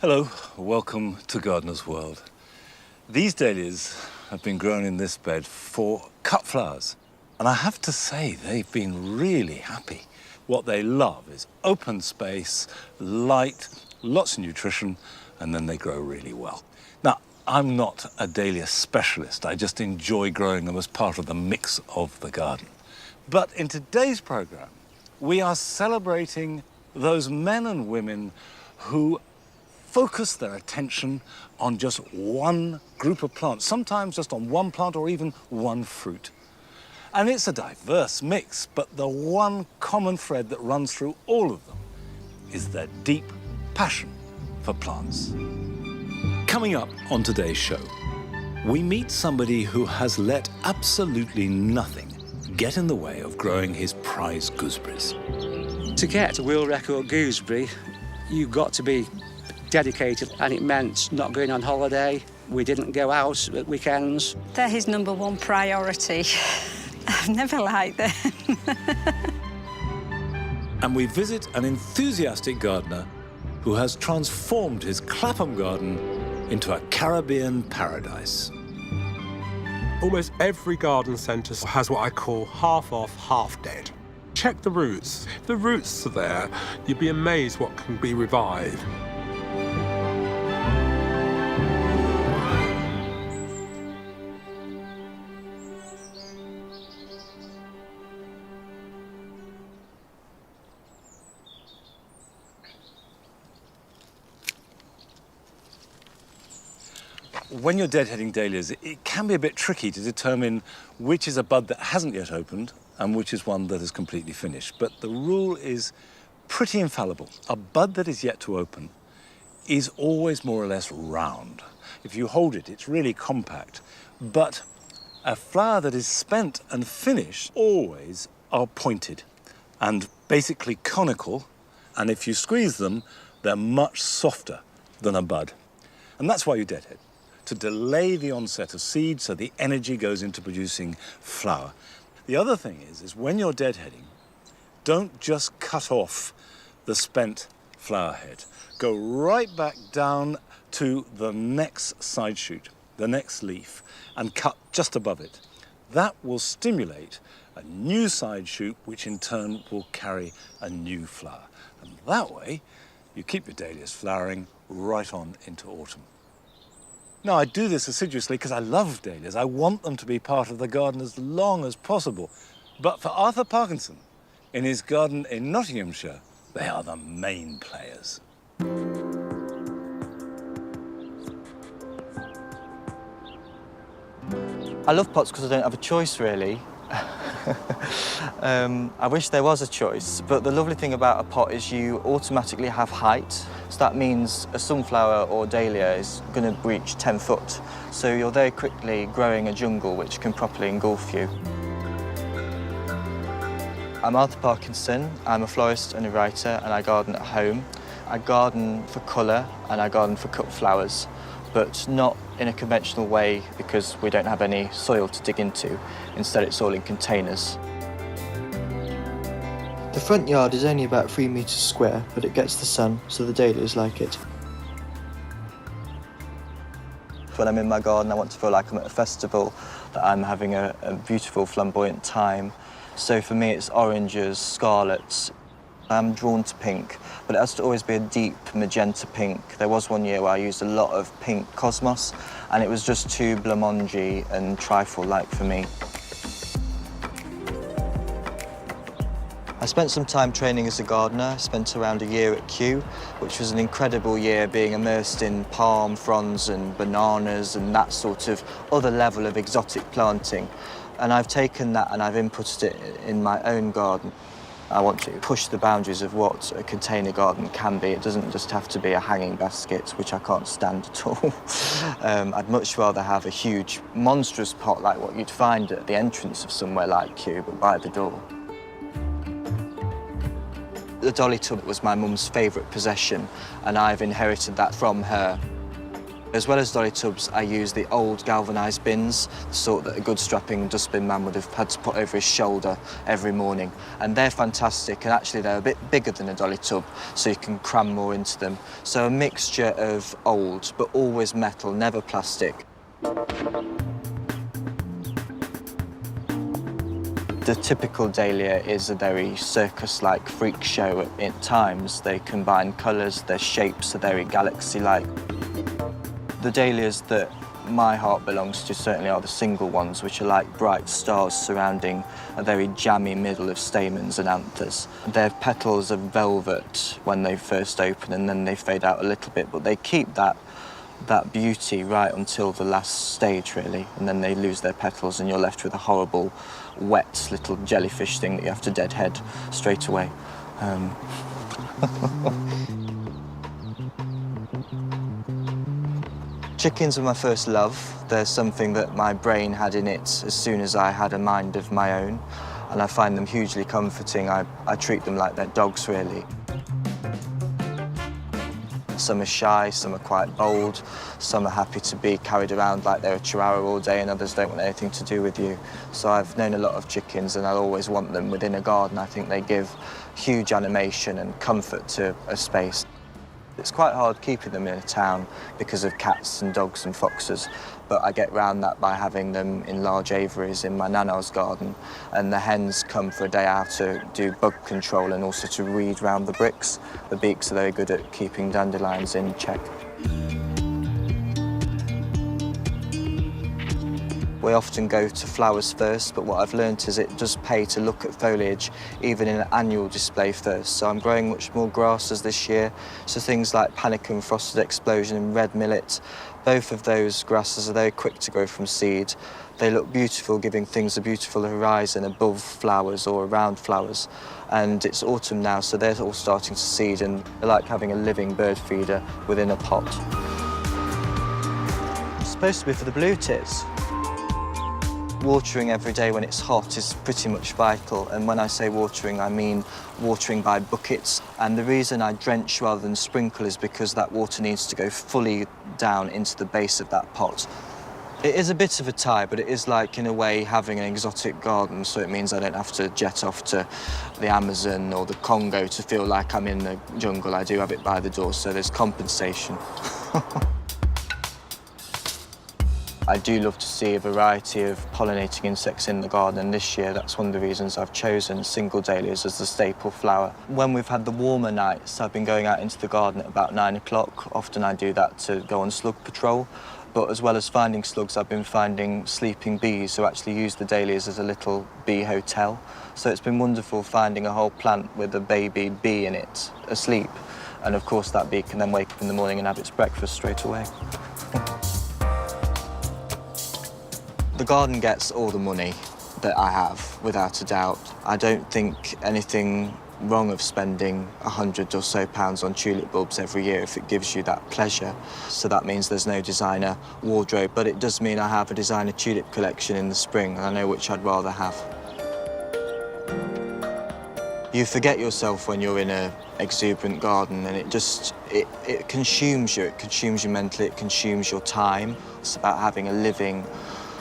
Hello, welcome to Gardener's World. These dahlias have been grown in this bed for cut flowers, and I have to say they've been really happy. What they love is open space, light, lots of nutrition, and then they grow really well. Now, I'm not a dahlia specialist. I just enjoy growing them as part of the mix of the garden. But in today's program, we are celebrating those men and women who focus their attention on just one group of plants, sometimes just on one plant or even one fruit. And it's a diverse mix, but the one common thread that runs through all of them is their deep passion for plants. Coming up on today's show, we meet somebody who has let absolutely nothing get in the way of growing his prize gooseberries. To get a world record gooseberry, you've got to be dedicated, and it meant not going on holiday. We didn't go out at weekends. They're his number one priority. I've never liked them. And we visit an enthusiastic gardener who has transformed his Clapham garden into a Caribbean paradise. Almost every garden centre has what I call half off, half dead. Check the roots. If the roots are there, you'd be amazed what can be revived. When you're deadheading dahlias, it can be a bit tricky to determine which is a bud that hasn't yet opened and which is one that is completely finished. But the rule is pretty infallible. A bud that is yet to open is always more or less round. If you hold it, it's really compact. But a flower that is spent and finished always are pointed and basically conical. And if you squeeze them, they're much softer than a bud. And that's why you deadhead, to delay the onset of seed so the energy goes into producing flower. The other thing is when you're deadheading, don't just cut off the spent flower head. Go right back down to the next side shoot, the next leaf, and cut just above it. That will stimulate a new side shoot, which in turn will carry a new flower. And that way, you keep your dahlias flowering right on into autumn. Now, I do this assiduously because I love dahlias. I want them to be part of the garden as long as possible. But for Arthur Parkinson, in his garden in Nottinghamshire, they are the main players. I love pots because I don't have a choice, really. I wish there was a choice, but the lovely thing about a pot is you automatically have height. So that means a sunflower or dahlia is going to reach 10 foot. So you're very quickly growing a jungle which can properly engulf you. I'm Arthur Parkinson. I'm a florist and a writer, and I garden at home. I garden for colour and I garden for cut flowers, but not in a conventional way because we don't have any soil to dig into. Instead, it's all in containers. The front yard is only about 3 metres square, but it gets the sun, so the dahlias like it. When I'm in my garden, I want to feel like I'm at a festival, that I'm having a beautiful, flamboyant time. So for me, it's oranges, scarlets. I'm drawn to pink, but it has to always be a deep magenta pink. There was one year where I used a lot of pink cosmos, and it was just too blancmange and trifle-like for me. I spent some time training as a gardener. I spent around a year at Kew, which was an incredible year being immersed in palm fronds and bananas and that sort of other level of exotic planting. And I've taken that and I've inputted it in my own garden. I want to push the boundaries of what a container garden can be. It doesn't just have to be a hanging basket, which I can't stand at all. I'd much rather have a huge, monstrous pot like what you'd find at the entrance of somewhere like Kew, but by the door. The dolly tub was my mum's favourite possession, and I've inherited that from her. As well as dolly tubs, I use the old galvanised bins, the sort that a good strapping dustbin man would have had to put over his shoulder every morning. And they're fantastic, and actually they're a bit bigger than a dolly tub, so you can cram more into them. So a mixture of old, but always metal, never plastic. The typical dahlia is a very circus-like freak show at times. They combine colours, their shapes are very galaxy-like. The dahlias that my heart belongs to certainly are the single ones, which are like bright stars surrounding a very jammy middle of stamens and anthers. Their petals are velvet when they first open, and then they fade out a little bit, but they keep that beauty right until the last stage, really, and then they lose their petals and you're left with a horrible, wet little jellyfish thing that you have to deadhead straight away. Chickens were my first love. They're something that my brain had in it as soon as I had a mind of my own, and I find them hugely comforting. I treat them like they're dogs, really. Some are shy, some are quite bold, some are happy to be carried around like they're a chihuahua all day, and others don't want anything to do with you. So I've known a lot of chickens, and I'll always want them within a garden. I think they give huge animation and comfort to a space. It's quite hard keeping them in a town because of cats and dogs and foxes, but I get round that by having them in large aviaries in my nana's garden, and the hens come for a day out to do bug control and also to weed round the bricks. The beaks are very good at keeping dandelions in check. We often go to flowers first, but what I've learnt is it does pay to look at foliage even in an annual display first. So I'm growing much more grasses this year, so things like panicum, frosted explosion and red millet. Both of those grasses are very quick to grow from seed. They look beautiful, giving things a beautiful horizon above flowers or around flowers. And it's autumn now, so they're all starting to seed, and they're like having a living bird feeder within a pot. It's supposed to be for the blue tits. Watering every day when it's hot is pretty much vital, and when I say watering, I mean watering by buckets. And the reason I drench rather than sprinkle is because that water needs to go fully down into the base of that pot. It is a bit of a tie, but it is like, in a way, having an exotic garden, so it means I don't have to jet off to the Amazon or the Congo to feel like I'm in the jungle. I do have it by the door, so there's compensation. I do love to see a variety of pollinating insects in the garden, and this year that's one of the reasons I've chosen single dahlias as the staple flower. When we've had the warmer nights, I've been going out into the garden at about 9 o'clock. Often I do that to go on slug patrol, but as well as finding slugs, I've been finding sleeping bees who actually use the dahlias as a little bee hotel. So it's been wonderful finding a whole plant with a baby bee in it, asleep. And of course that bee can then wake up in the morning and have its breakfast straight away. The garden gets all the money that I have, without a doubt. I don't think anything wrong of spending £100 or so on tulip bulbs every year if it gives you that pleasure. So that means there's no designer wardrobe, but it does mean I have a designer tulip collection in the spring, and I know which I'd rather have. You forget yourself when you're in an exuberant garden, and it consumes you. It consumes you mentally, it consumes your time. It's about having a living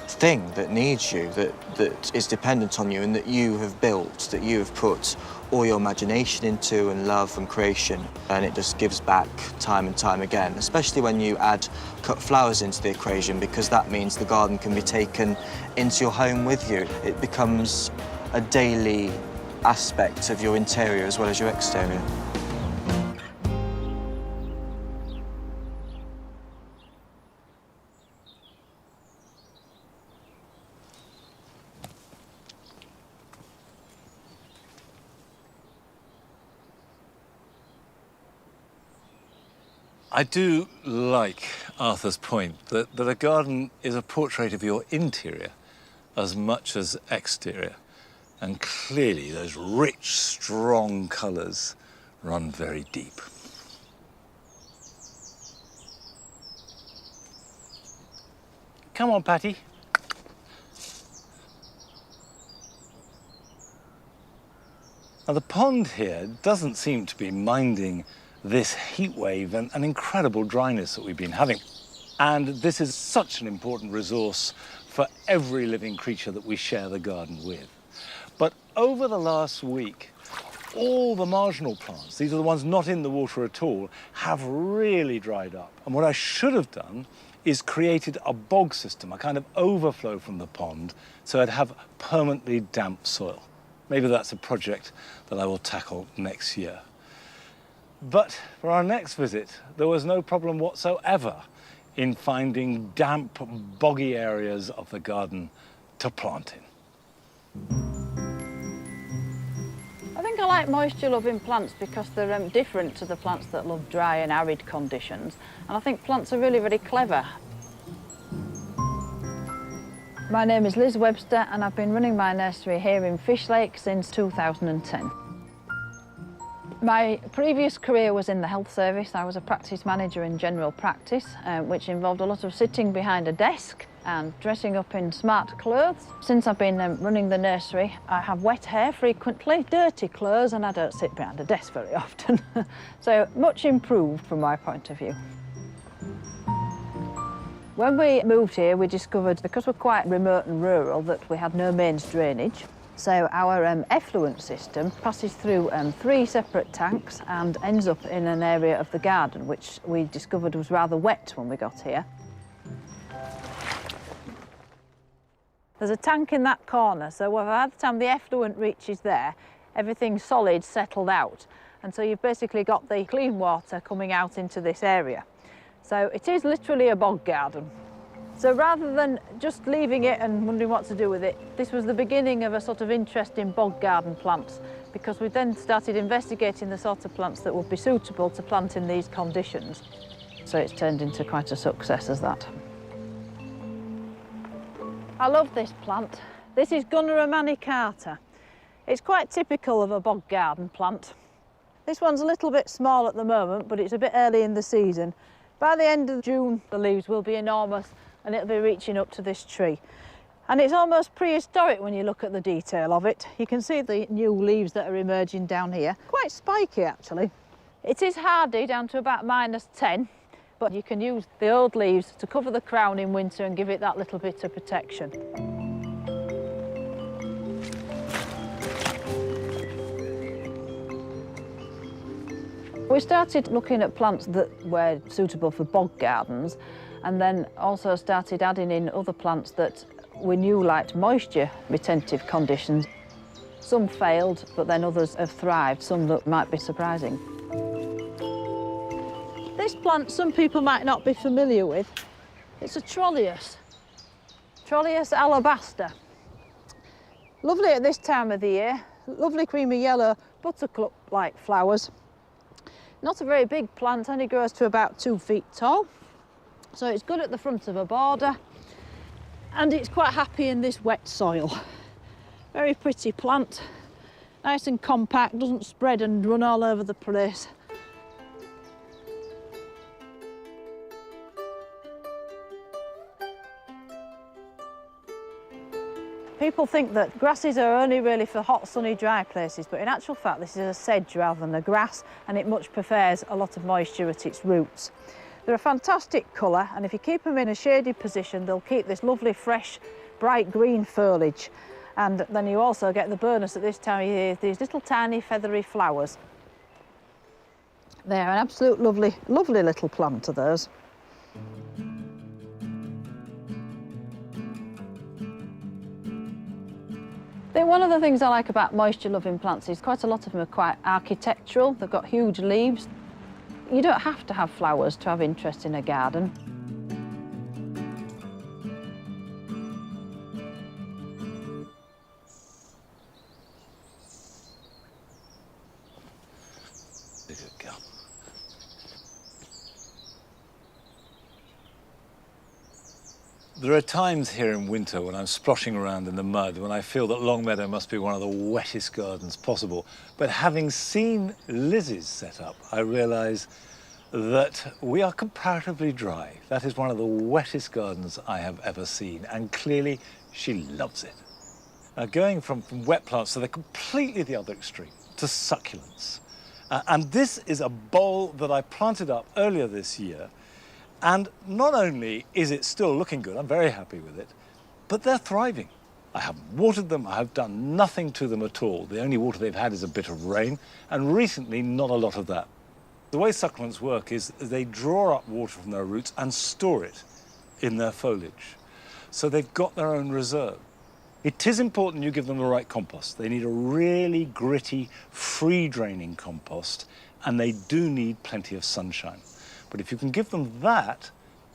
thing that needs you, that is dependent on you, and that you have built, that you have put all your imagination into, and love and creation. And it just gives back time and time again, especially when you add cut flowers into the equation, because that means the garden can be taken into your home with you. It becomes a daily aspect of your interior as well as your exterior. I do like Arthur's point that a garden is a portrait of your interior as much as exterior. And clearly those rich, strong colours run very deep. Come on, Patty. Now, the pond here doesn't seem to be minding this heat wave and an incredible dryness that we've been having. And this is such an important resource for every living creature that we share the garden with. But over the last week, all the marginal plants, these are the ones not in the water at all, have really dried up. And what I should have done is created a bog system, a kind of overflow from the pond, so I'd have permanently damp soil. Maybe that's a project that I will tackle next year. But for our next visit, there was no problem whatsoever in finding damp, boggy areas of the garden to plant in. I think I like moisture-loving plants because they're different to the plants that love dry and arid conditions. And I think plants are really, very clever. My name is Liz Webster and I've been running my nursery here in Fish Lake since 2010. My previous career was in the health service. I was a practice manager in general practice, which involved a lot of sitting behind a desk and dressing up in smart clothes. Since I've been running the nursery, I have wet hair frequently, dirty clothes, and I don't sit behind a desk very often. So much improved from my point of view. When we moved here, we discovered, because we're quite remote and rural, that we had no mains drainage. So our effluent system passes through 3 separate tanks and ends up in an area of the garden, which we discovered was rather wet when we got here. There's a tank in that corner, so by the time the effluent reaches there, everything's solid, settled out. And so you've basically got the clean water coming out into this area. So it is literally a bog garden. So rather than just leaving it and wondering what to do with it, this was the beginning of a sort of interest in bog garden plants, because we then started investigating the sort of plants that would be suitable to plant in these conditions. So it's turned into quite a success as that. I love this plant. This is Gunnera manicata. It's quite typical of a bog garden plant. This one's a little bit small at the moment, but it's a bit early in the season. By the end of June, the leaves will be enormous and it'll be reaching up to this tree. And it's almost prehistoric when you look at the detail of it. You can see the new leaves that are emerging down here. Quite spiky, actually. It is hardy down to about -10, but you can use the old leaves to cover the crown in winter and give it that little bit of protection. We started looking at plants that were suitable for bog gardens, and then also started adding in other plants that we knew liked moisture retentive conditions. Some failed, but then others have thrived, some that might be surprising. This plant some people might not be familiar with. It's a Trollius alabaster. Lovely at this time of the year, lovely creamy yellow buttercup-like flowers. Not a very big plant, only grows to about 2 feet tall. So it's good at the front of a border, and it's quite happy in this wet soil. Very pretty plant, nice and compact, doesn't spread and run all over the place. People think that grasses are only really for hot, sunny, dry places, but in actual fact this is a sedge rather than a grass, and it much prefers a lot of moisture at its roots. They're a fantastic colour, and if you keep them in a shaded position, they'll keep this lovely, fresh, bright green foliage. And then you also get the bonus at this time of year, these little tiny feathery flowers. They're an absolute lovely, lovely little plant, are those. I think one of the things I like about moisture-loving plants is quite a lot of them are quite architectural. They've got huge leaves. You don't have to have flowers to have interest in a garden. Good girl. There are times here in winter when I'm splashing around in the mud, when I feel that Longmeadow must be one of the wettest gardens possible. But having seen Liz's setup, I realise that we are comparatively dry. That is one of the wettest gardens I have ever seen, and clearly she loves it. Now, going from wet plants to the completely the other extreme, to succulents. And this is a bowl that I planted up earlier this year, And not only is it still looking good, I'm very happy with it, but they're thriving. I haven't watered them, I have done nothing to them at all. The only water they've had is a bit of rain, and recently not a lot of that. The way succulents work is they draw up water from their roots and store it in their foliage. So they've got their own reserve. It is important you give them the right compost. They need a really gritty, free-draining compost, and they do need plenty of sunshine. But if you can give them that,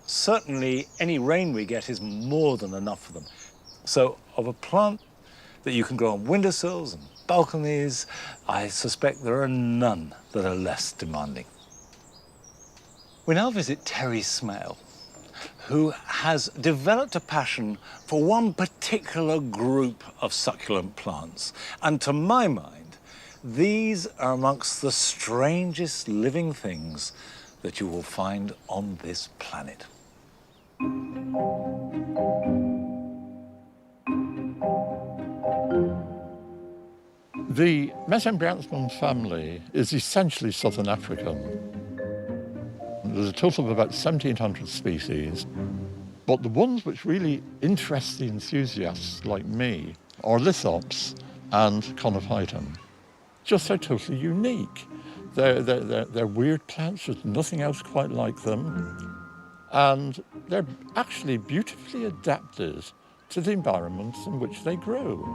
certainly any rain we get is more than enough for them. So of a plant that you can grow on windowsills and balconies, I suspect there are none that are less demanding. We now visit Terry Smale, who has developed a passion for one particular group of succulent plants. And to my mind, these are amongst the strangest living things that you will find on this planet. The Mesembryanthemum family is essentially Southern African. There's a total of about 1,700 species, but the ones which really interest the enthusiasts like me are lithops and conophyton. Just so totally unique. They're weird plants, there's nothing else quite like them, and they're actually beautifully adapted to the environments in which they grow.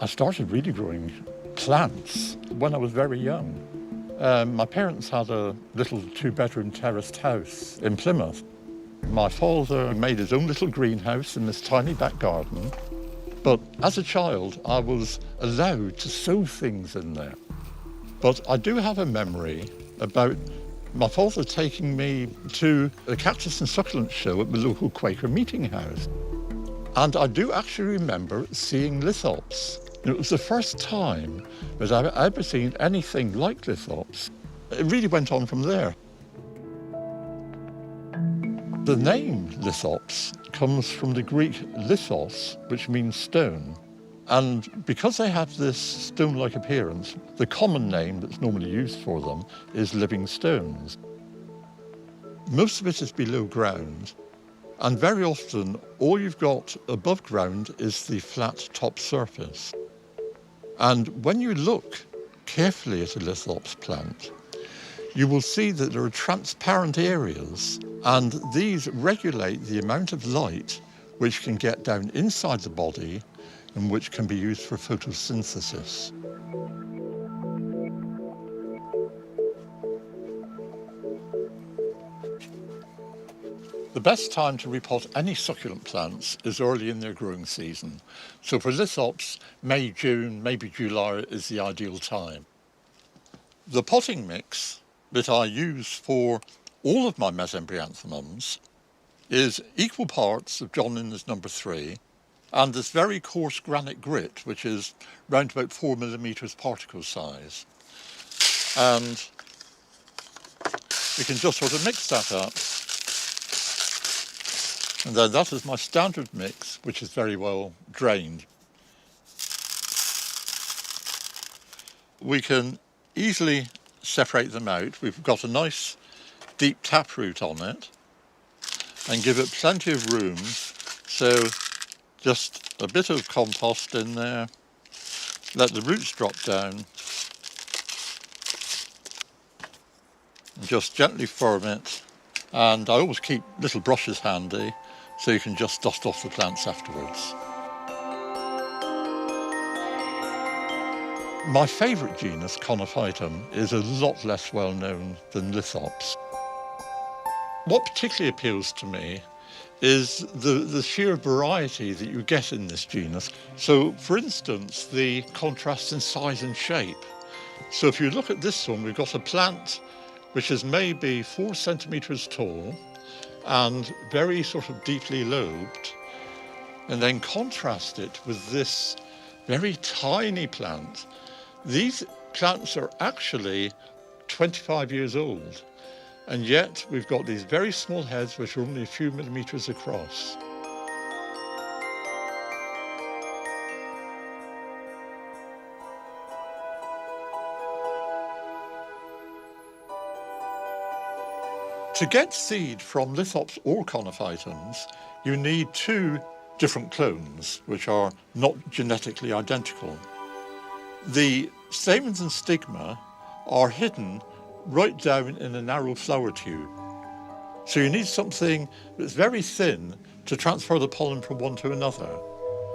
I started really growing plants when I was very young. My parents had a little two-bedroom terraced house in Plymouth. My father made his own little greenhouse in this tiny back garden, but as a child I was allowed to sow things in there. But I do have a memory about my father taking me to a cactus and succulent show at the local Quaker meeting house. And I do actually remember seeing lithops. It was the first time that I've ever seen anything like lithops. It really went on from there. The name lithops comes from the Greek lithos, which means stone. And because they have this stone-like appearance, the common name that's normally used for them is living stones. Most of it is below ground, and very often all you've got above ground is the flat top surface. And when you look carefully at a lithops plant, you will see that there are transparent areas, and these regulate the amount of light which can get down inside the body and which can be used for photosynthesis. The best time to repot any succulent plants is early in their growing season. So for lithops, May, June, maybe July is the ideal time. The potting mix that I use for all of my mesembryanthemums is equal parts of John Innes number 3 and this very coarse granite grit, which is round about 4 millimetres particle size. And we can just sort of mix that up. And then that is my standard mix, which is very well drained. We can easily separate them out. We've got a nice deep taproot on it and give it plenty of room. So just a bit of compost in there, let the roots drop down, and just gently firm it. And I always keep little brushes handy, so you can just dust off the plants afterwards. My favourite genus, Conophytum, is a lot less well known than lithops. What particularly appeals to me is the sheer variety that you get in this genus. So, for instance, the contrast in size and shape. So if you look at this one, we've got a plant which is maybe 4 centimetres tall and very sort of deeply lobed, and then contrast it with this very tiny plant. These plants are actually 25 years old, and yet we've got these very small heads which are only a few millimetres across. To get seed from lithops or conophytums, you need 2 different clones, which are not genetically identical. The stamens and stigma are hidden right down in a narrow flower tube. So you need something that's very thin to transfer the pollen from one to another.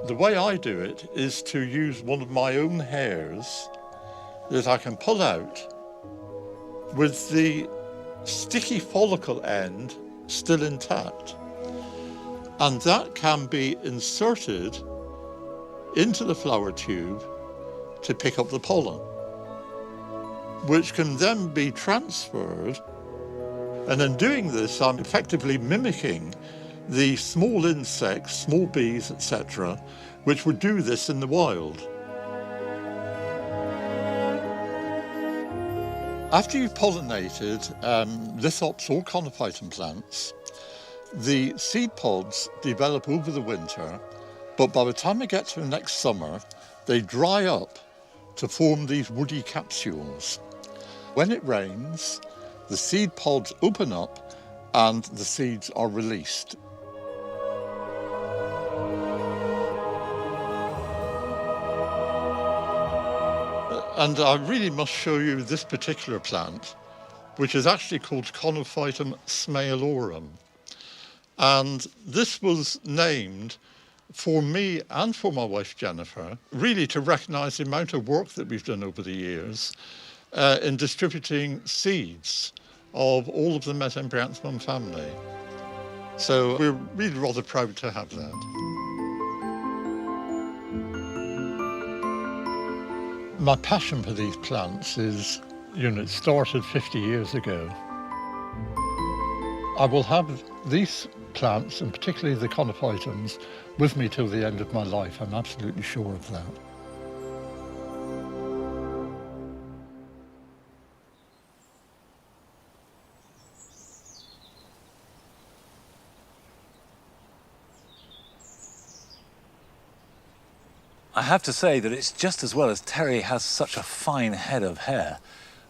The way I do it is to use one of my own hairs that I can pull out with the sticky follicle end still intact. And that can be inserted into the flower tube to pick up the pollen, which can then be transferred. And in doing this, I'm effectively mimicking the small insects, small bees, etc., which would do this in the wild. After you've pollinated lithops or conophytum plants, the seed pods develop over the winter, but by the time they get to the next summer, they dry up to form these woody capsules. When it rains, the seed pods open up and the seeds are released. And I really must show you this particular plant, which is actually called Conophytum smaelorum. And this was named for me and for my wife Jennifer, really to recognise the amount of work that we've done over the years in distributing seeds of all of the Mesembryanthemum family. So we're really rather proud to have that. My passion for these plants is, it started 50 years ago. I will have these plants, and particularly the conophytums, with me till the end of my life. I'm absolutely sure of that. I have to say that it's just as well as Terry has such a fine head of hair.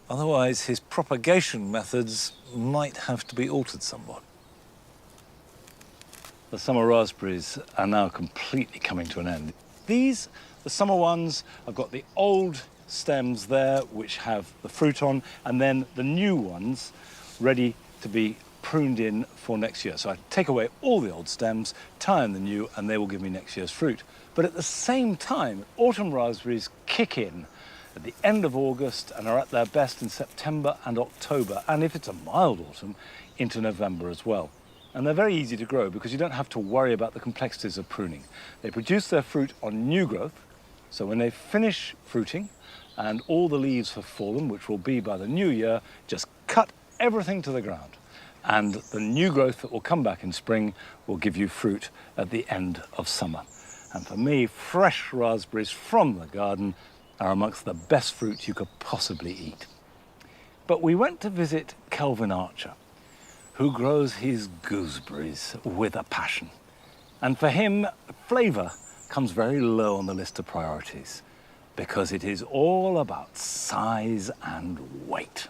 Otherwise, his propagation methods might have to be altered somewhat. The summer raspberries are now completely coming to an end. These, the summer ones, I've got the old stems there, which have the fruit on, and then the new ones ready to be pruned in for next year. So I take away all the old stems, tie in the new, and they will give me next year's fruit. But at the same time, autumn raspberries kick in at the end of August and are at their best in September and October, and if it's a mild autumn, into November as well. And they're very easy to grow because you don't have to worry about the complexities of pruning. They produce their fruit on new growth, so when they finish fruiting and all the leaves have fallen, which will be by the new year, just cut everything to the ground. And the new growth that will come back in spring will give you fruit at the end of summer. And for me, fresh raspberries from the garden are amongst the best fruit you could possibly eat. But we went to visit Kelvin Archer, who grows his gooseberries with a passion. And for him, flavour comes very low on the list of priorities because it is all about size and weight.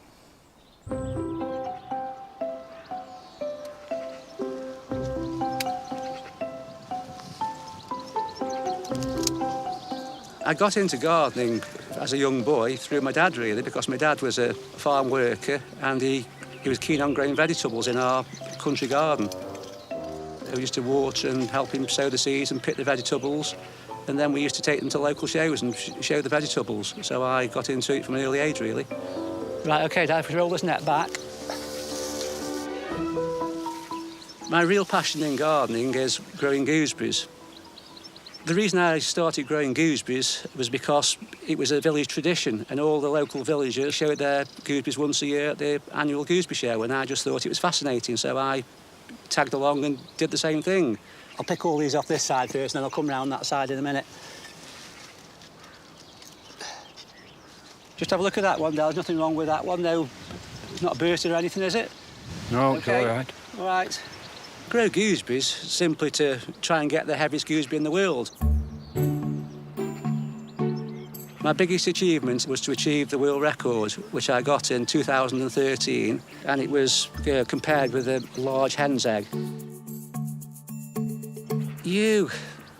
I got into gardening as a young boy through my dad, really, because my dad was a farm worker and he was keen on growing vegetables in our country garden. We used to water and help him sow the seeds and pick the vegetables, and then we used to take them to local shows and show the vegetables. So I got into it from an early age, really. Right, OK, Dad, if we roll this net back. My real passion in gardening is growing gooseberries. The reason I started growing gooseberries was because it was a village tradition and all the local villagers showed their gooseberries once a year at the annual gooseberry show, and I just thought it was fascinating, so I tagged along and did the same thing. I'll pick all these off this side first and then I'll come round that side in a minute. Just have a look at that one, Dad. There's nothing wrong with that one. No, it's not burst or anything, is it? No, it's all right. All right. Grow gooseberries simply to try and get the heaviest gooseberry in the world. My biggest achievement was to achieve the world record, which I got in 2013, and it was compared with a large hen's egg.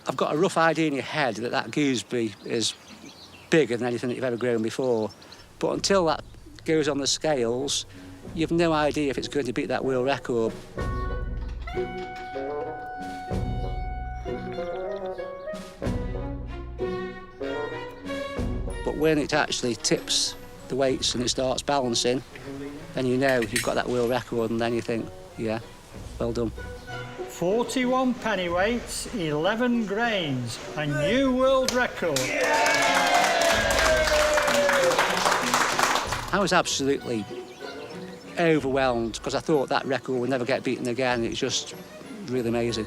I've got a rough idea in your head that that gooseberry is bigger than anything that you've ever grown before, but until that goes on the scales, you've no idea if it's going to beat that world record. But when it actually tips the weights and it starts balancing, then you know you've got that world record, and then you think, yeah, well done. 41 pennyweights, 11 grains, a new world record. I was absolutely overwhelmed because I thought that record would never get beaten again. It's just really amazing.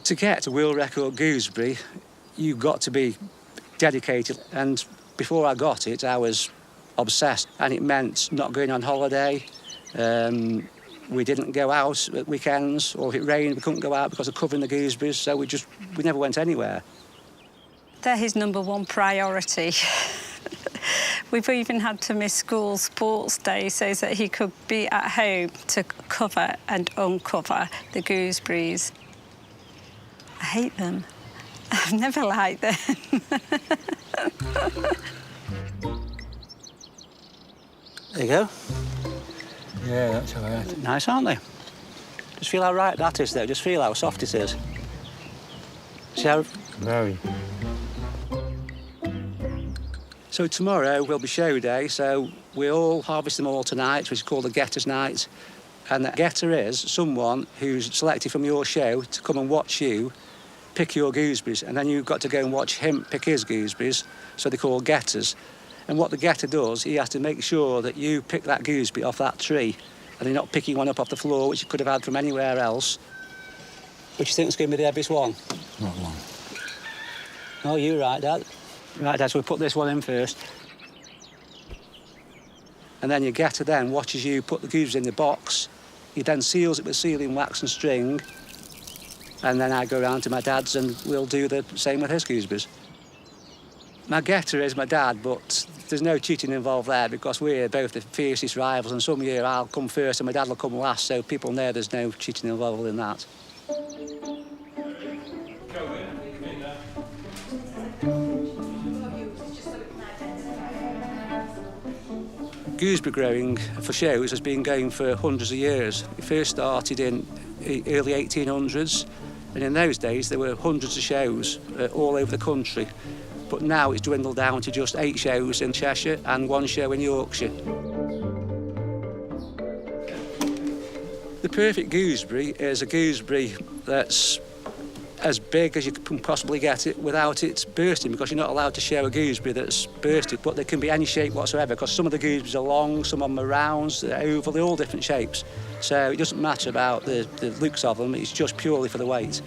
To get to world record gooseberry, you've got to be dedicated. And before I got it, I was obsessed. And it meant not going on holiday. We didn't go out at weekends, or if it rained, we couldn't go out because of covering the gooseberries. So we never went anywhere. They're his #1 priority. We've even had to miss school sports day so that he could be at home to cover and uncover the gooseberries. I hate them. I've never liked them. There you go. Yeah, that's all right. Nice, aren't they? Just feel how right that is, though. Just feel how soft it is. See how... Very. So tomorrow will be show day, so we all harvest them all tonight, which is called the Getter's Night. And the getter is someone who's selected from your show to come and watch you pick your gooseberries, and then you've got to go and watch him pick his gooseberries, so they're called getters. And what the getter does, he has to make sure that you pick that gooseberry off that tree, and you're not picking one up off the floor, which you could have had from anywhere else. Which you think is going to be the heaviest one? Not long. Oh, you're right, Dad. Right, Dad, so we'll put this one in first. And then your getter then watches you put the gooseberries in the box. He then seals it with sealing wax and string. And then I go round to my dad's and we'll do the same with his gooseberries. My getter is my dad, but there's no cheating involved there because we're both the fiercest rivals, and some year I'll come first and my dad will come last, so people know there's no cheating involved in that. Gooseberry growing for shows has been going for hundreds of years. It first started in the early 1800s, and in those days there were hundreds of shows all over the country. But now it's dwindled down to just 8 shows in Cheshire and 1 show in Yorkshire. The perfect gooseberry is a gooseberry that's as big as you can possibly get it without it bursting, because you're not allowed to show a gooseberry that's bursted, but they can be any shape whatsoever, because some of the gooseberries are long, some of them are round, they're oval, they're all different shapes. So it doesn't matter about the looks of them, it's just purely for the weight.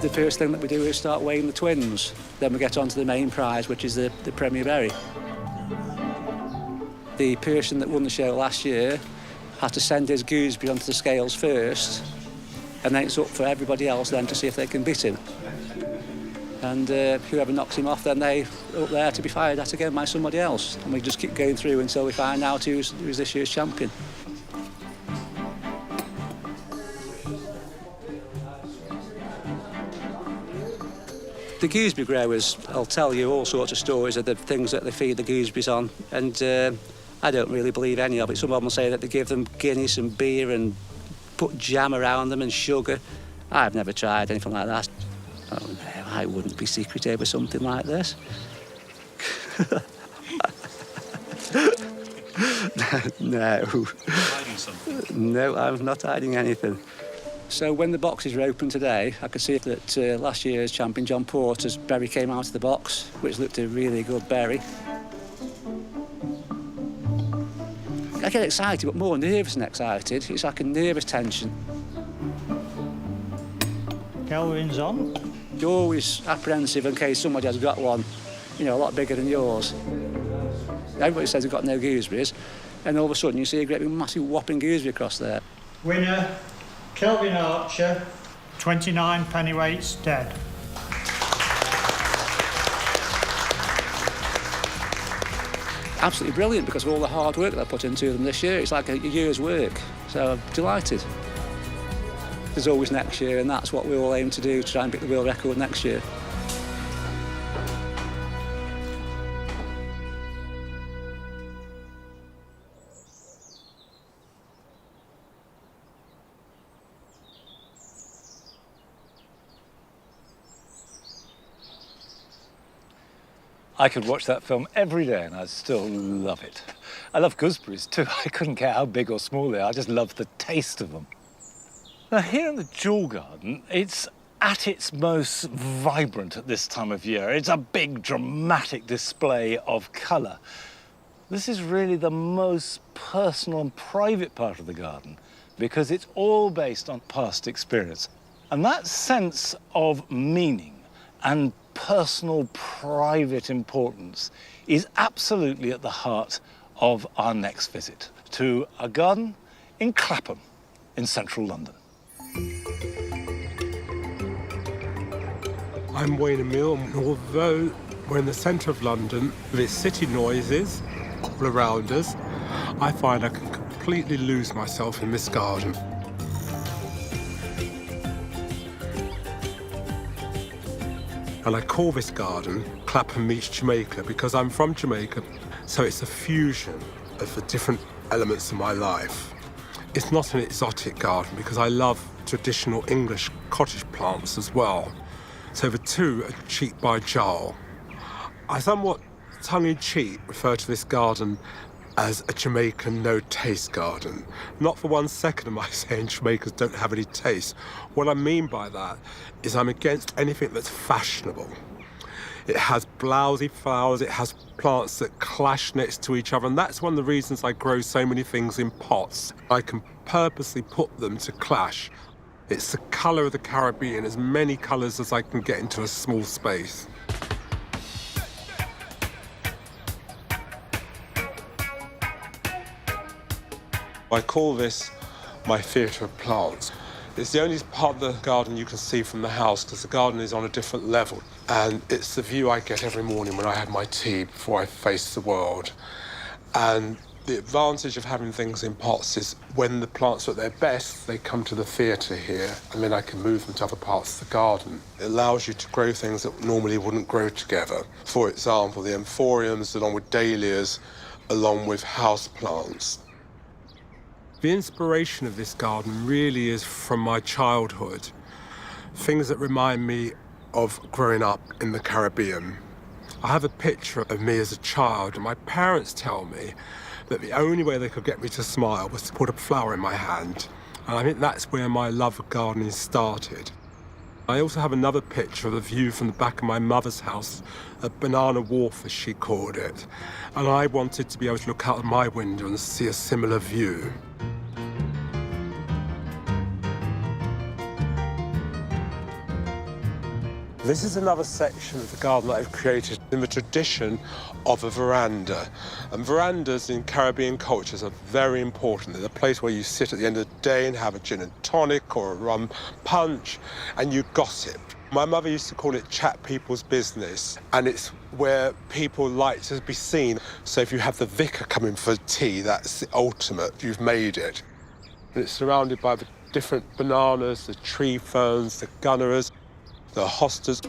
The first thing that we do is start weighing the twins. Then we get on to the main prize, which is the Premier Berry. The person that won the show last year had to send his gooseberry onto the scales first, and then it's up for everybody else then to see if they can beat him. And whoever knocks him off, then they're up there to be fired at again by somebody else. And we just keep going through until we find out who's this year's champion. The gooseberry growers, I'll tell you all sorts of stories of the things that they feed the gooseberries on, and I don't really believe any of it. Some of them say that they give them Guinness and beer and put jam around them and sugar. I've never tried anything like that. Oh, no, I wouldn't be secret over something like this. No. Hiding something? No, I'm not hiding anything. So when the boxes were open today, I could see that last year's champion, John Porter's berry came out of the box, which looked a really good berry. I get excited, but more nervous than excited. It's like a nervous tension. Kelvin's on. You're always apprehensive in case somebody has got one, you know, a lot bigger than yours. Everybody says they've got no gooseberries, and all of a sudden you see a great big massive whopping gooseberry across there. Winner, Kelvin Archer, 29 pennyweights dead. Absolutely brilliant because of all the hard work that I put into them this year. It's like a year's work, so I'm delighted. There's always next year, and that's what we all aim to do, to try and beat the world record next year. I could watch that film every day and I'd still love it. I love gooseberries too. I couldn't care how big or small they are. I just love the taste of them. Now here in the Jewel Garden, it's at its most vibrant at this time of year. It's a big dramatic display of colour. This is really the most personal and private part of the garden because it's all based on past experience. And that sense of meaning and personal, private importance is absolutely at the heart of our next visit to a garden in Clapham, in central London. I'm Wayne Mill, and although we're in the centre of London, with city noises all around us, I find I can completely lose myself in this garden. And I call this garden Clapham meets Jamaica because I'm from Jamaica, so it's a fusion of the different elements of my life. It's not an exotic garden because I love traditional English cottage plants as well. So the two are cheek by jowl. I somewhat tongue-in-cheek refer to this garden as a Jamaican no-taste garden. Not for 1 second am I saying Jamaicans don't have any taste. What I mean by that is I'm against anything that's fashionable. It has blousy flowers, it has plants that clash next to each other, and that's one of the reasons I grow so many things in pots. I can purposely put them to clash. It's the colour of the Caribbean, as many colours as I can get into a small space. I call this my theatre of plants. It's the only part of the garden you can see from the house because the garden is on a different level. And it's the view I get every morning when I have my tea before I face the world. And the advantage of having things in pots is when the plants are at their best, they come to the theatre here, and then I can move them to other parts of the garden. It allows you to grow things that normally wouldn't grow together. For example, the anthuriums along with dahlias, along with house plants. The inspiration of this garden really is from my childhood. Things that remind me of growing up in the Caribbean. I have a picture of me as a child, and my parents tell me that the only way they could get me to smile was to put a flower in my hand. And I think that's where my love of gardening started. I also have another picture of the view from the back of my mother's house, a banana wharf, as she called it. And I wanted to be able to look out of my window and see a similar view. This is another section of the garden that I've created in the tradition of a veranda. And verandas in Caribbean cultures are very important. They're the place where you sit at the end of the day and have a gin and tonic or a rum punch and you gossip. My mother used to call it chat people's business, and it's where people like to be seen. So if you have the vicar coming for tea, that's the ultimate. You've made it. And it's surrounded by the different bananas, the tree ferns, the gunneras, the hostas.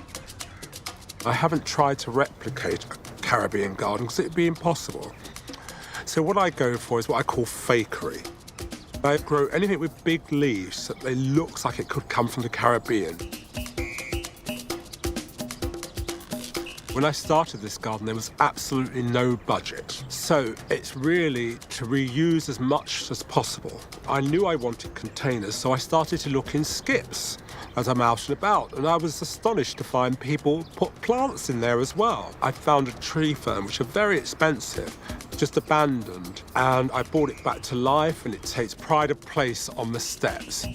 I haven't tried to replicate a Caribbean garden because it'd be impossible. So what I go for is what I call fakery. I grow anything with big leaves that they looks like it could come from the Caribbean. When I started this garden, there was absolutely no budget. So it's really to reuse as much as possible. I knew I wanted containers, so I started to look in skips as I'm out and about, and I was astonished to find people put plants in there as well. I found a tree fern, which are very expensive, just abandoned, and I brought it back to life, and it takes pride of place on the steps.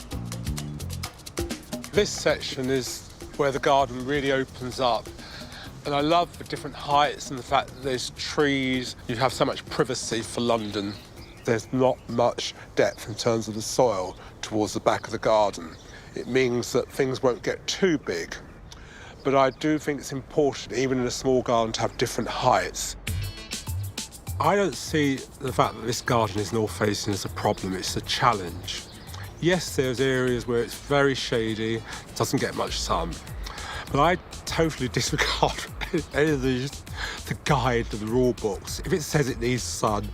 This section is where the garden really opens up. And I love the different heights and the fact that there's trees. You have so much privacy for London. There's not much depth in terms of the soil towards the back of the garden. It means that things won't get too big. But I do think it's important, even in a small garden, to have different heights. I don't see the fact that this garden is north-facing as a problem, it's a challenge. Yes, there's areas where it's very shady, doesn't get much sun, but I totally disregard any of the guide to the rule books. If it says it needs sun,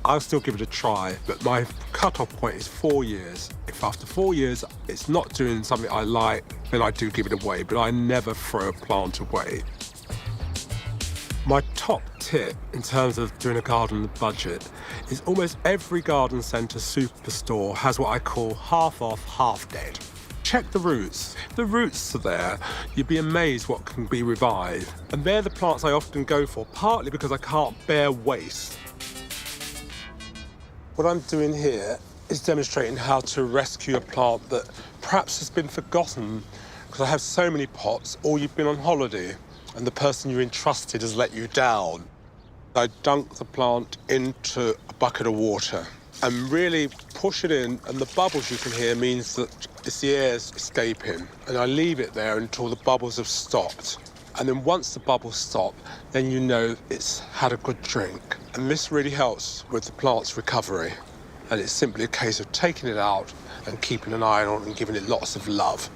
I'll still give it a try, but my cut-off point is 4 years. If after 4 years it's not doing something I like, then I do give it away, but I never throw a plant away. My top tip in terms of doing a garden on a budget is almost every garden centre superstore has what I call half off, half dead. Check the roots. If the roots are there, you'd be amazed what can be revived. And they're the plants I often go for, partly because I can't bear waste. What I'm doing here is demonstrating how to rescue a plant that perhaps has been forgotten because I have so many pots, or you've been on holiday and the person you entrusted has let you down. I dunk the plant into a bucket of water and really push it in, and the bubbles you can hear means that it's the air's escaping. And I leave it there until the bubbles have stopped. And then once the bubbles stop, then you know it's had a good drink. And this really helps with the plant's recovery. And it's simply a case of taking it out and keeping an eye on it and giving it lots of love.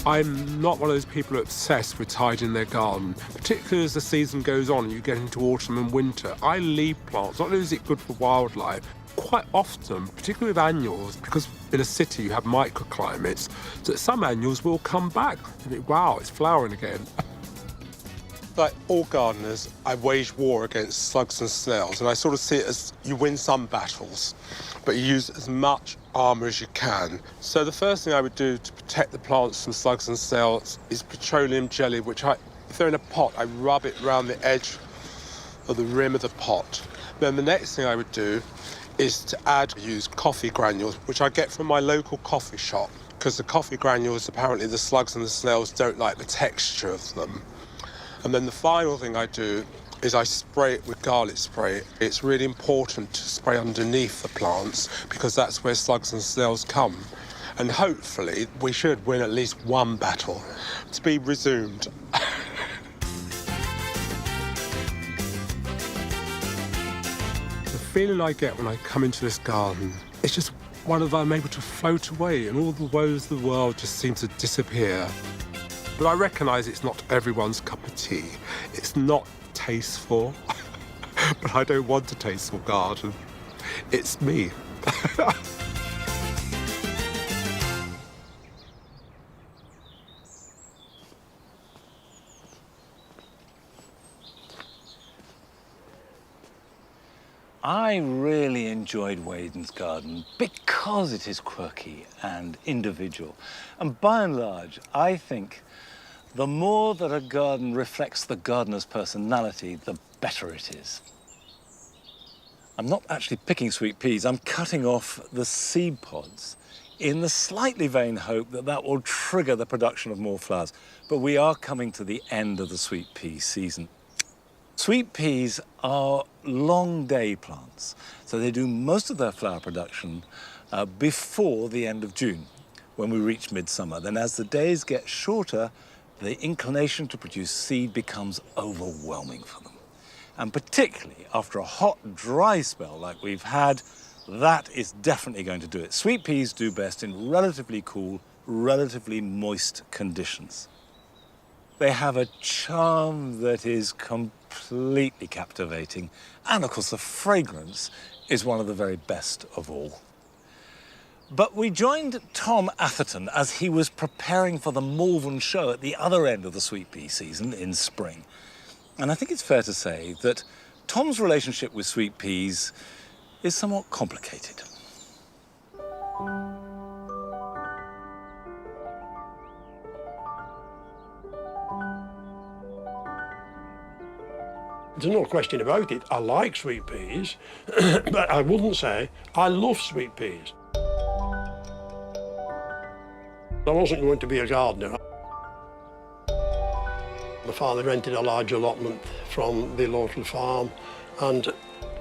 I'm not one of those people who are obsessed with tidying their garden, particularly as the season goes on and you get into autumn and winter. I leave plants. Not only is it good for wildlife, quite often, particularly with annuals, because in a city you have microclimates, that some annuals will come back. You think, wow, it's flowering again. Like all gardeners, I wage war against slugs and snails, and I sort of see it as you win some battles, but you use as much armour as you can. So the first thing I would do to protect the plants from slugs and snails is petroleum jelly, which if they're in a pot, I rub it around the edge of the rim of the pot. Then the next thing I would do is to use coffee granules, which I get from my local coffee shop, because the coffee granules, apparently the slugs and the snails don't like the texture of them. And then the final thing I do is I spray it with garlic spray. It's really important to spray underneath the plants because that's where slugs and snails come. And hopefully we should win at least one battle. To be resumed. The feeling I get when I come into this garden, it's just one of I'm able to float away and all the woes of the world just seem to disappear. But I recognise it's not everyone's cup of tea. It's not tasteful, but I don't want a tasteful garden. It's me. I really enjoyed Waden's garden because it is quirky and individual. And by and large, I think the more that a garden reflects the gardener's personality, the better it is. I'm not actually picking sweet peas, I'm cutting off the seed pods in the slightly vain hope that that will trigger the production of more flowers. But we are coming to the end of the sweet pea season. Sweet peas are long day plants, so they do most of their flower production before the end of June, when we reach midsummer. Then as the days get shorter, the inclination to produce seed becomes overwhelming for them. And particularly after a hot, dry spell like we've had, that is definitely going to do it. Sweet peas do best in relatively cool, relatively moist conditions. They have a charm that is completely captivating. And of course, the fragrance is one of the very best of all. But we joined Tom Atherton as he was preparing for the Malvern show at the other end of the sweet pea season in spring. And I think it's fair to say that Tom's relationship with sweet peas is somewhat complicated. There's no question about it. I like sweet peas, but I wouldn't say I love sweet peas. I wasn't going to be a gardener. My father rented a large allotment from the local farm, and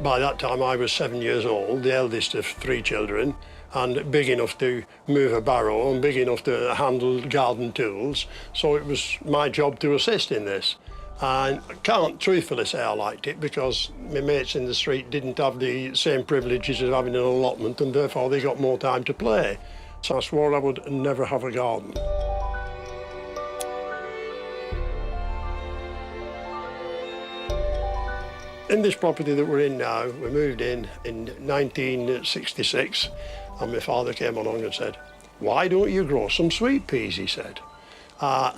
By that time I was 7 years old, the eldest of 3 children, and big enough to move a barrow and big enough to handle garden tools. So it was my job to assist in this. And I can't truthfully say I liked it because my mates in the street didn't have the same privileges as having an allotment, and therefore they got more time to play. So I swore I would never have a garden. In this property that we're in now, we moved in 1966, and my father came along and said, "Why don't you grow some sweet peas?" he said.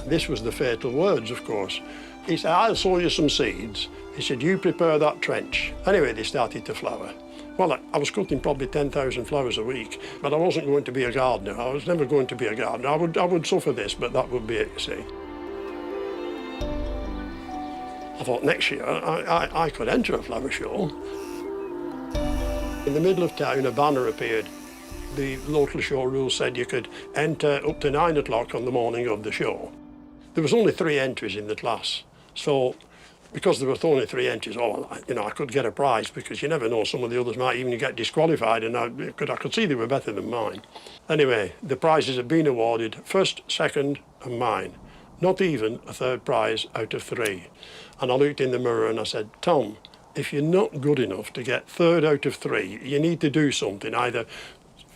This was the fatal words, of course. He said, "I'll sow you some seeds." He said, "You prepare that trench." Anyway, they started to flower. Well, I was cutting probably 10,000 flowers a week, but I wasn't going to be a gardener. I was never going to be a gardener. I would suffer this, but that would be it, you see. I thought next year I could enter a flower show. In the middle of town, a banner appeared. The local show rules said you could enter up to 9 o'clock on the morning of the show. There was only 3 entries in the class, so because there were only 3 entries, I could get a prize, because you never know, some of the others might even get disqualified, and I could see they were better than mine. Anyway, the prizes had been awarded, first, second, and mine. Not even a third prize out of 3. And I looked in the mirror and I said, "Tom, if you're not good enough to get 3rd out of 3, you need to do something. Either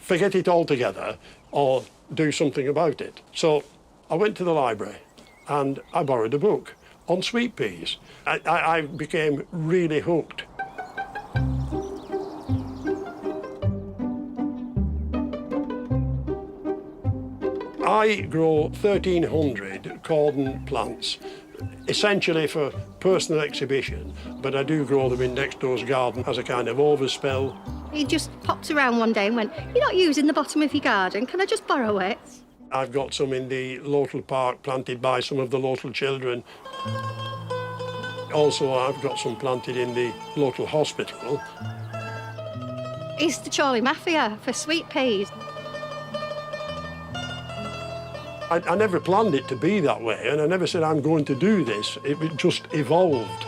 forget it altogether or do something about it." So I went to the library and I borrowed a book on sweet peas. I became really hooked. I grow 1,300 cordon plants, essentially for personal exhibition, but I do grow them in next door's garden as a kind of overspell. He just popped around one day and went, "You're not using the bottom of your garden, can I just borrow it?" I've got some in the local park planted by some of the local children. Also, I've got some planted in the local hospital. It's the Charlie Mafia for sweet peas. I never planned it to be that way, and I never said I'm going to do this. It just evolved.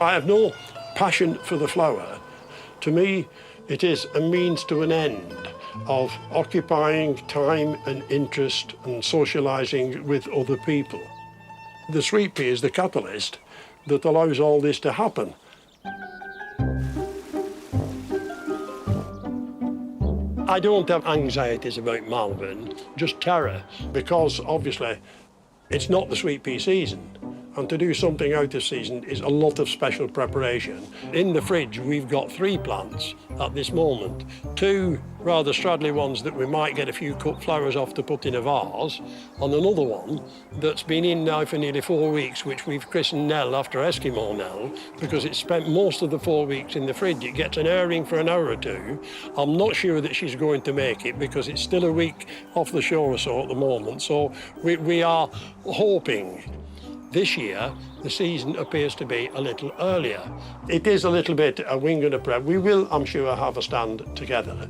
I have no passion for the flower. To me, it is a means to an end of occupying time and interest and socialising with other people. The sweet pea is the catalyst that allows all this to happen. I don't have anxieties about Malvern, just terror, because obviously it's not the sweet pea season. And to do something out of season is a lot of special preparation. In the fridge, we've got 3 plants at this moment. 2 rather straddly ones that we might get a few cut flowers off to put in a vase, and another one that's been in now for nearly 4 weeks, which we've christened Nell after Eskimo Nell, because it's spent most of the 4 weeks in the fridge. It gets an airing for an hour or 2. I'm not sure that she's going to make it, because it's still a week off the shore or so at the moment, so we are hoping. This year, the season appears to be a little earlier. It is a little bit a wing and a prayer. We will, I'm sure, have a stand together.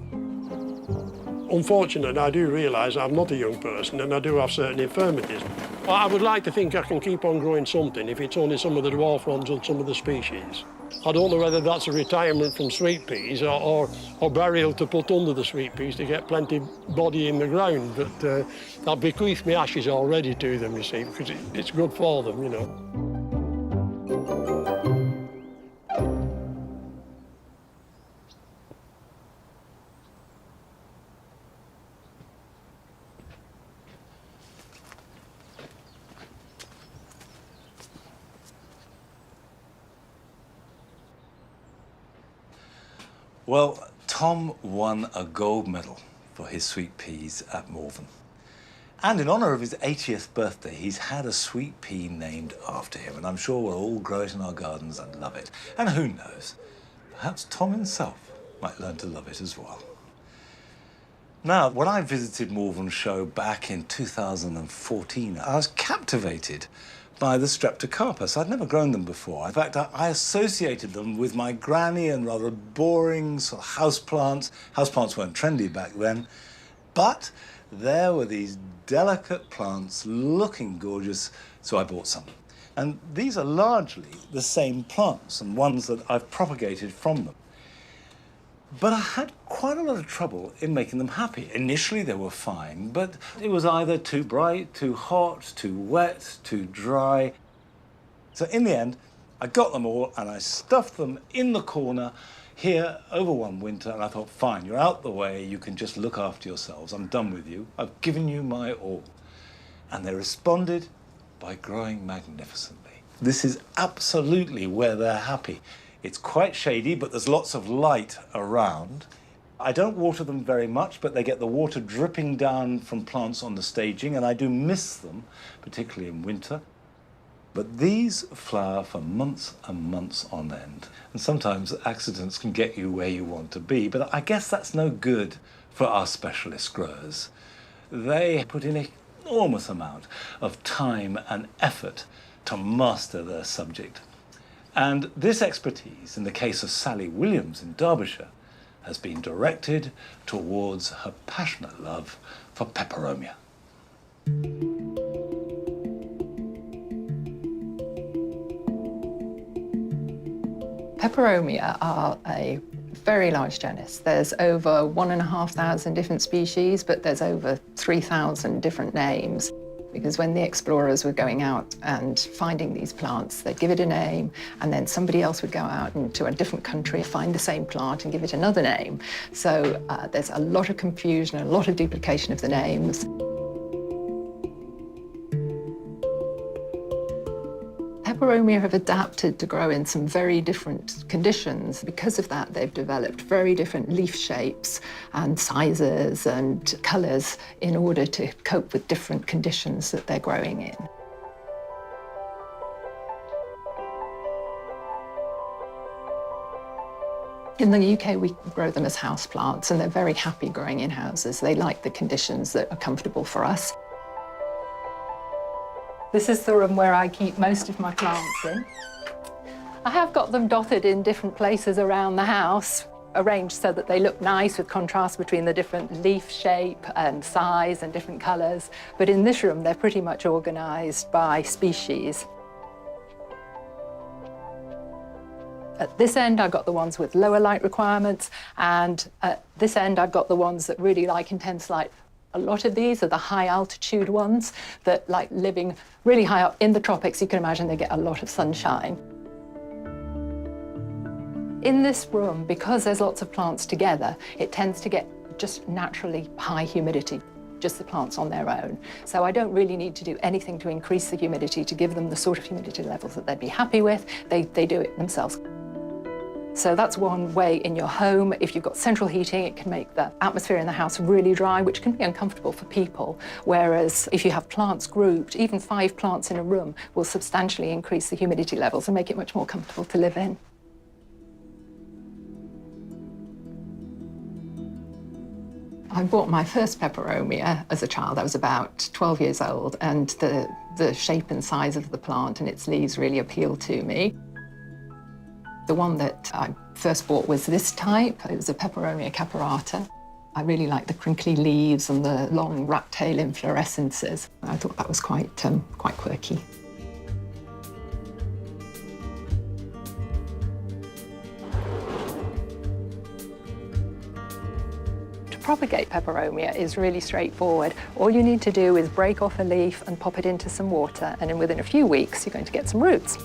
Unfortunately, I do realise I'm not a young person and I do have certain infirmities. I would like to think I can keep on growing something if it's only some of the dwarf ones and some of the species. I don't know whether that's a retirement from sweet peas or burial to put under the sweet peas to get plenty body in the ground, but I've bequeathed my ashes already to them, you see, because it's good for them, you know. Well, Tom won a gold medal for his sweet peas at Malvern. And in honour of his 80th birthday, he's had a sweet pea named after him, and I'm sure we'll all grow it in our gardens and love it. And who knows, perhaps Tom himself might learn to love it as well. Now, when I visited Malvern Show back in 2014, I was captivated by the Streptocarpus. I'd never grown them before. In fact, I associated them with my granny and rather boring sort of houseplants. Houseplants weren't trendy back then, but there were these delicate plants looking gorgeous, so I bought some. And these are largely the same plants and ones that I've propagated from them. But I had quite a lot of trouble in making them happy. Initially, they were fine, but it was either too bright, too hot, too wet, too dry. So in the end, I got them all and I stuffed them in the corner here over one winter, and I thought, fine, you're out the way, you can just look after yourselves. I'm done with you. I've given you my all. And they responded by growing magnificently. This is absolutely where they're happy. It's quite shady, but there's lots of light around. I don't water them very much, but they get the water dripping down from plants on the staging, and I do miss them, particularly in winter. But these flower for months and months on end. And sometimes accidents can get you where you want to be, but I guess that's no good for our specialist growers. They put in an enormous amount of time and effort to master their subject. And this expertise, in the case of Sally Williams in Derbyshire, has been directed towards her passionate love for peperomia. Peperomia are a very large genus. There's over 1,500 different species, but there's over 3,000 different names. Because when the explorers were going out and finding these plants, they'd give it a name, and then somebody else would go out into a different country, find the same plant and give it another name. So there's a lot of confusion, a lot of duplication of the names. Peperomia have adapted to grow in some very different conditions. Because of that, they've developed very different leaf shapes and sizes and colours in order to cope with different conditions that they're growing in. In the UK, we grow them as houseplants, and they're very happy growing in houses. They like the conditions that are comfortable for us. This is the room where I keep most of my plants in. I have got them dotted in different places around the house, arranged so that they look nice with contrast between the different leaf shape and size and different colours. But in this room, they're pretty much organised by species. At this end, I've got the ones with lower light requirements, and at this end, I've got the ones that really like intense light. A lot of these are the high altitude ones that like living really high up in the tropics. You can imagine they get a lot of sunshine. In this room, because there's lots of plants together, it tends to get just naturally high humidity, just the plants on their own. So I don't really need to do anything to increase the humidity to give them the sort of humidity levels that they'd be happy with. They do it themselves. So that's one way in your home. If you've got central heating, it can make the atmosphere in the house really dry, which can be uncomfortable for people. Whereas if you have plants grouped, even 5 plants in a room will substantially increase the humidity levels and make it much more comfortable to live in. I bought my first peperomia as a child. I was about 12 years old, and the shape and size of the plant and its leaves really appealed to me. The one that I first bought was this type. It was a Peperomia caperata. I really liked the crinkly leaves and the long rat tail inflorescences. I thought that was quite quirky. To propagate peperomia is really straightforward. All you need to do is break off a leaf and pop it into some water, and then within a few weeks, you're going to get some roots.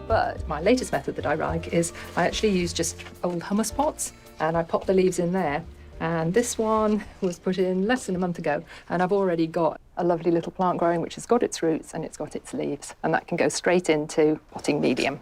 But my latest method that I like is I actually use just old hummus pots, and I pop the leaves in there. And this one was put in less than a month ago, and I've already got a lovely little plant growing which has got its roots and it's got its leaves, and that can go straight into potting medium.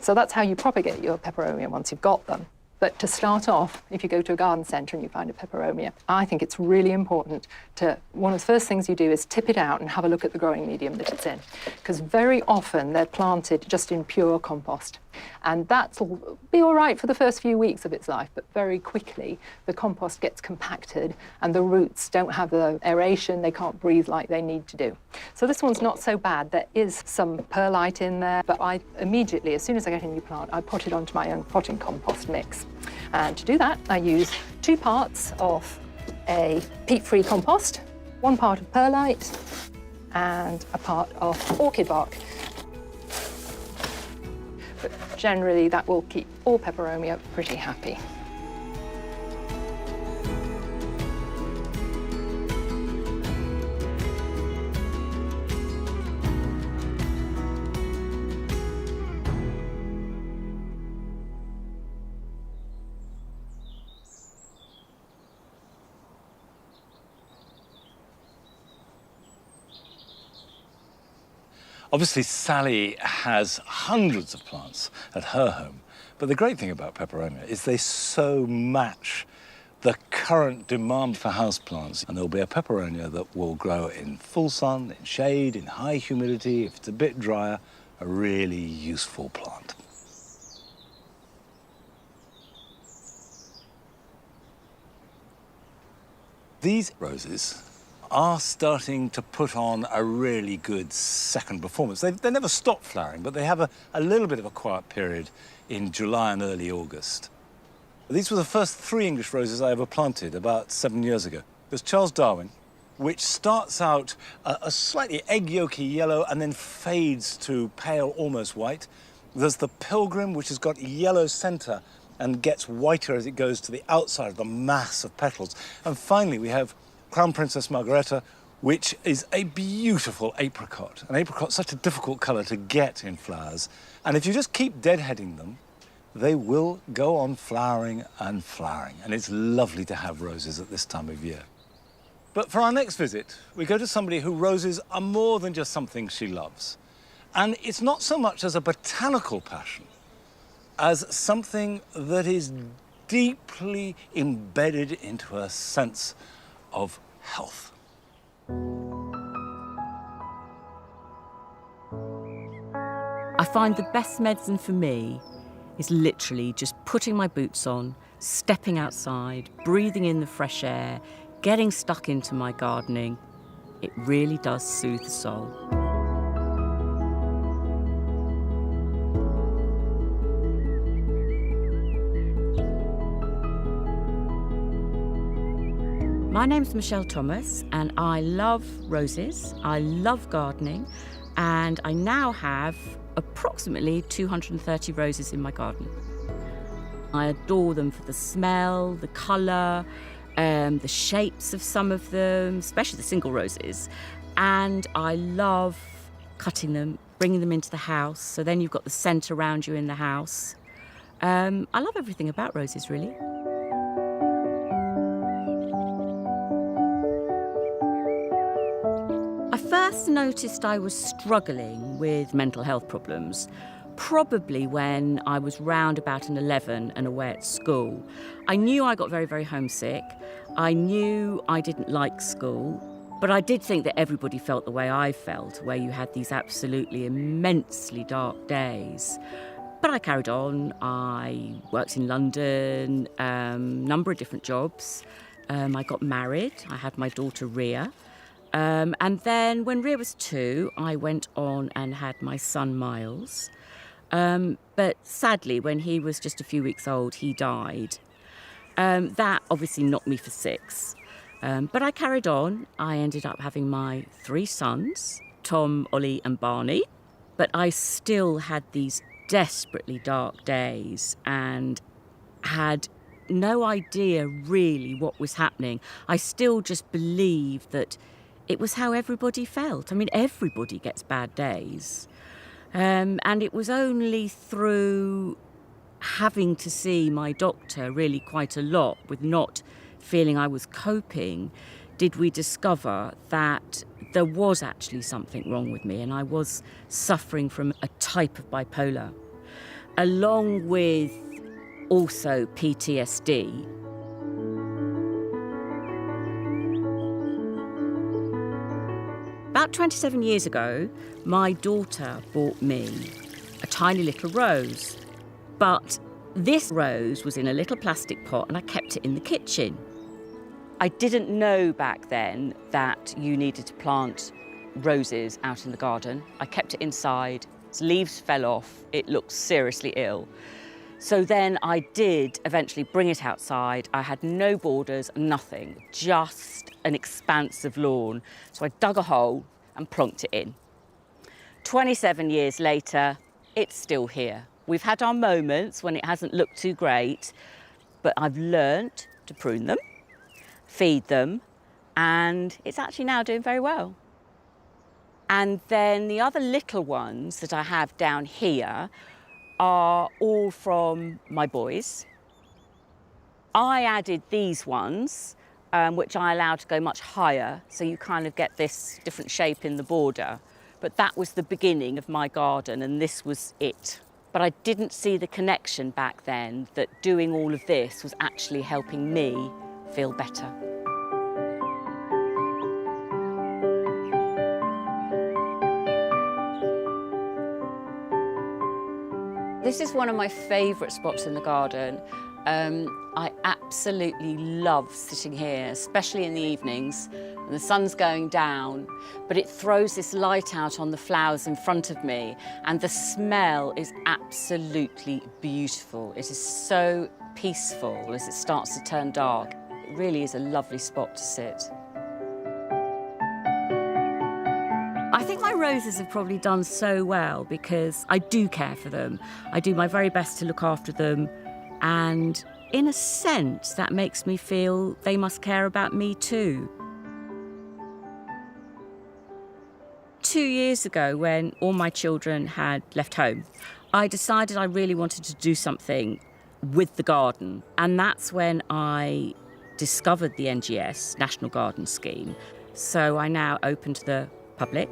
So that's how you propagate your peperomia once you've got them. But to start off, if you go to a garden centre and you find a peperomia, I think it's really important to, one of the first things you do is tip it out and have a look at the growing medium that it's in. Because very often they're planted just in pure compost. And that'll be all right for the first few weeks of its life, but very quickly the compost gets compacted and the roots don't have the aeration, they can't breathe like they need to do. So this one's not so bad. There is some perlite in there, but I immediately, as soon as I get a new plant, I pot it onto my own potting compost mix. And to do that, I use 2 parts of a peat-free compost, 1 part of perlite, and a part of orchid bark. generally that will keep all peperomia pretty happy. Obviously, Sally has hundreds of plants at her home, but the great thing about peperomia is they so match the current demand for houseplants. And there'll be a peperonia that will grow in full sun, in shade, in high humidity. If it's a bit drier, a really useful plant. These roses are starting to put on a really good second performance. They never stop flowering, but they have a little bit of a quiet period in July and early August. These were the first 3 English roses I ever planted about 7 years ago. There's Charles Darwin, which starts out a slightly egg yolky yellow and then fades to pale, almost white. There's the Pilgrim, which has got a yellow centre and gets whiter as it goes to the outside of the mass of petals. And finally, we have Crown Princess Margareta, which is a beautiful apricot. An apricot's such a difficult colour to get in flowers. And if you just keep deadheading them, they will go on flowering and flowering. And it's lovely to have roses at this time of year. But for our next visit, we go to somebody who roses are more than just something she loves. And it's not so much as a botanical passion as something that is deeply embedded into her sense of health. I find the best medicine for me is literally just putting my boots on, stepping outside, breathing in the fresh air, getting stuck into my gardening. It really does soothe the soul. My name's Michelle Thomas and I love roses, I love gardening, and I now have approximately 230 roses in my garden. I adore them for the smell, the colour, the shapes of some of them, especially the single roses, and I love cutting them, bringing them into the house, so then you've got the scent around you in the house. I love everything about roses, really. I first noticed I was struggling with mental health problems probably when I was round about an 11 and away at school. I knew I got very, very homesick. I knew I didn't like school, but I did think that everybody felt the way I felt, where you had these absolutely immensely dark days. But I carried on. I worked in London, number of different jobs. I got married. I had my daughter Rhea. And then when Rhea was 2, I went on and had my son Miles. But sadly, when he was just a few weeks old, he died. That obviously knocked me for 6. But I carried on. I ended up having my 3 sons, Tom, Ollie and Barney. But I still had these desperately dark days and had no idea really what was happening. I still just believed that it was how everybody felt. I mean, everybody gets bad days. And it was only through having to see my doctor really quite a lot with not feeling I was coping did we discover that there was actually something wrong with me and I was suffering from a type of bipolar, along with also PTSD. About 27 years ago, my daughter bought me a tiny little rose. But this rose was in a little plastic pot and I kept it in the kitchen. I didn't know back then that you needed to plant roses out in the garden. I kept it inside, its leaves fell off, it looked seriously ill. So then I did eventually bring it outside. I had no borders, nothing, just an expanse of lawn. So I dug a hole and plonked it in. 27 years later, it's still here. We've had our moments when it hasn't looked too great, but I've learnt to prune them, feed them, and it's actually now doing very well. And then the other little ones that I have down here are all from my boys. I added these ones, which I allowed to go much higher, so you kind of get this different shape in the border. But that was the beginning of my garden, and this was it. But I didn't see the connection back then that doing all of this was actually helping me feel better. This is one of my favourite spots in the garden. I absolutely love sitting here, especially in the evenings when the sun's going down, but it throws this light out on the flowers in front of me, and the smell is absolutely beautiful. It is so peaceful as it starts to turn dark. It really is a lovely spot to sit. I think my roses have probably done so well because I do care for them. I do my very best to look after them, and in a sense, that makes me feel they must care about me too. 2 years ago, when all my children had left home, I decided I really wanted to do something with the garden, and that's when I discovered the NGS, National Garden Scheme. So I now open to the public.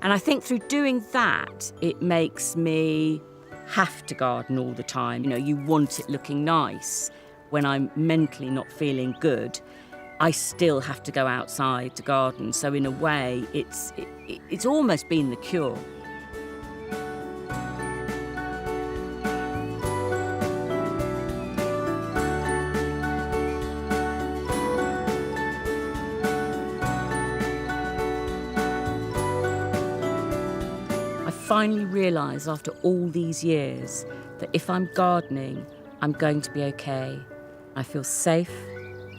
And I think through doing that, it makes me have to garden all the time. You know, you want it looking nice. When I'm mentally not feeling good, I still have to go outside to garden. So in a way, it's almost been the cure. Finally realise after all these years that if I'm gardening, I'm going to be okay. I feel safe,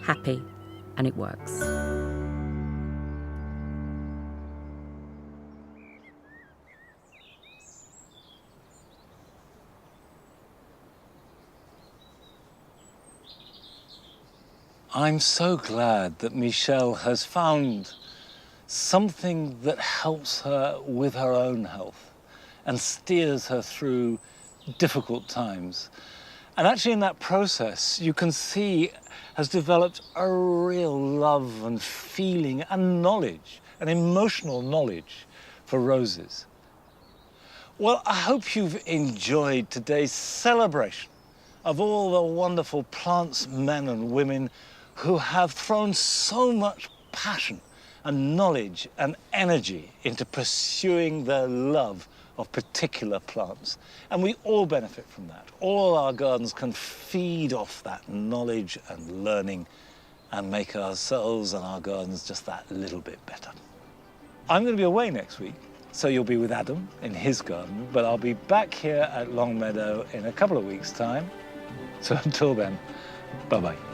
happy, and it works. I'm so glad that Michelle has found something that helps her with her own health and steers her through difficult times. And actually in that process, you can see has developed a real love and feeling and knowledge, an emotional knowledge for roses. Well, I hope you've enjoyed today's celebration of all the wonderful plants, men and women who have thrown so much passion and knowledge and energy into pursuing their love of particular plants. And we all benefit from that. All our gardens can feed off that knowledge and learning and make ourselves and our gardens just that little bit better. I'm going to be away next week, so you'll be with Adam in his garden, but I'll be back here at Longmeadow in a couple of weeks' time. So until then, bye-bye.